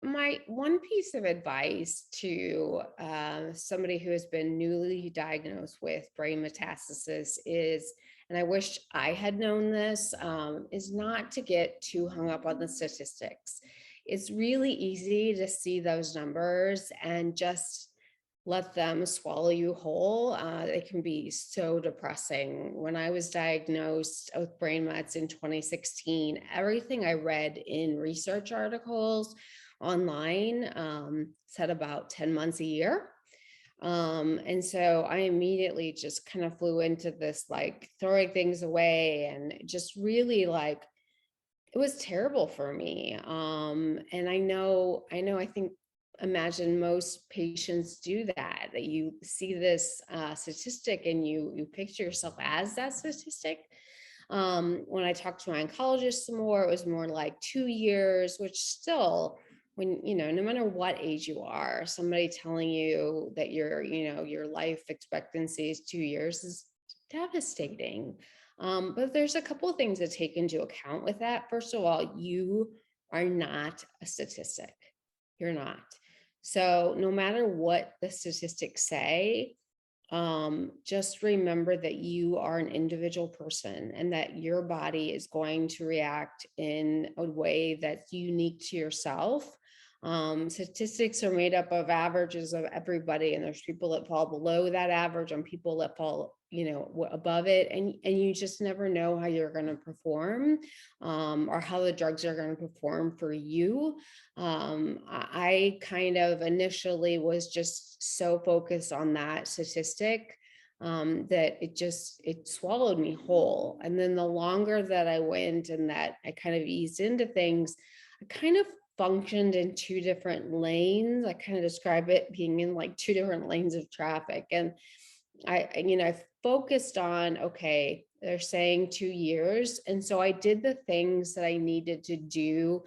my one piece of advice to somebody who has been newly diagnosed with brain metastasis is, and I wish I had known this, is not to get too hung up on the statistics. It's really easy to see those numbers and just let them swallow you whole. It can be so depressing. When I was diagnosed with brain mets in 2016, everything I read in research articles online said about 10 months a year. And so I immediately just kind of flew into this, like throwing things away and just really like, it was terrible for me. And I think, imagine most patients do that you see this statistic and you picture yourself as that statistic. When I talked to my oncologist some more, it was more like 2 years, which still, when, no matter what age you are, somebody telling you that your life expectancy is 2 years is devastating. But there's a couple of things to take into account with that. First of all, you are not a statistic. You're not. So no matter what the statistics say, just remember that you are an individual person and that your body is going to react in a way that's unique to yourself. Statistics are made up of averages of everybody, and there's people that fall below that average and people that fall, above it. And you just never know how you're going to perform, or how the drugs are going to perform for you. I kind of initially was just so focused on that statistic that it swallowed me whole. And then the longer that I went and that I kind of eased into things, I kind of functioned in two different lanes. I kind of describe it being in like two different lanes of traffic. And I focused on, okay, they're saying 2 years. And so I did the things that I needed to do.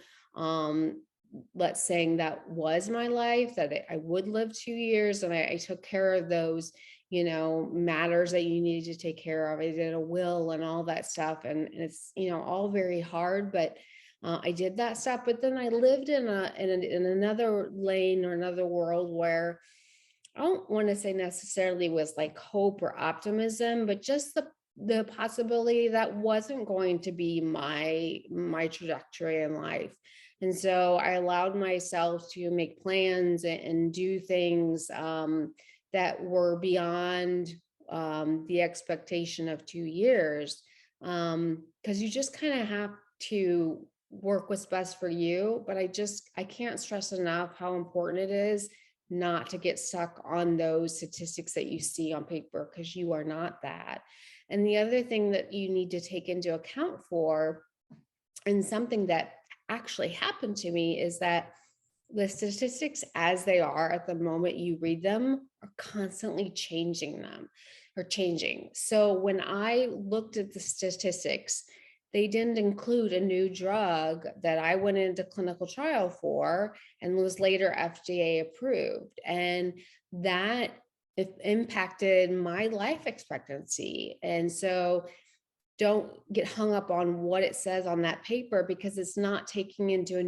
Let's saying that was my life, that I would live 2 years, and I took care of those, matters that you needed to take care of. I did a will and all that stuff. And it's, all very hard, but I did that stuff. But then I lived in another lane or another world where I don't want to say necessarily was like hope or optimism, but just the possibility that wasn't going to be my trajectory in life. And so I allowed myself to make plans and do things that were beyond the expectation of 2 years. Because you just kind of have to work what's best for you. But I can't stress enough how important it is not to get stuck on those statistics that you see on paper, because you are not that. And the other thing that you need to take into account for, and something that actually happened to me, is that the statistics as they are at the moment you read them are constantly changing. So when I looked at the statistics, they didn't include a new drug that I went into clinical trial for and was later FDA approved. And that impacted my life expectancy. And so don't get hung up on what it says on that paper, because it's not taking into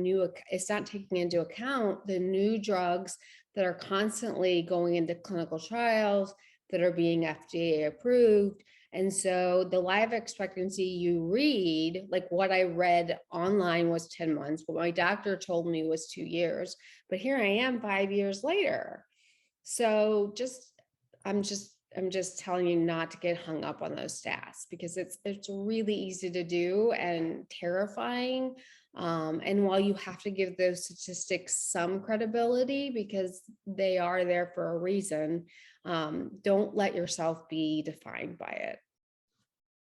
account the new drugs that are constantly going into clinical trials that are being FDA approved. And so the life expectancy you read, like what I read online was 10 months, what my doctor told me was 2 years, but here I am 5 years later. So I'm just telling you not to get hung up on those stats, because it's really easy to do and terrifying. And while you have to give those statistics some credibility because they are there for a reason, don't let yourself be defined by it.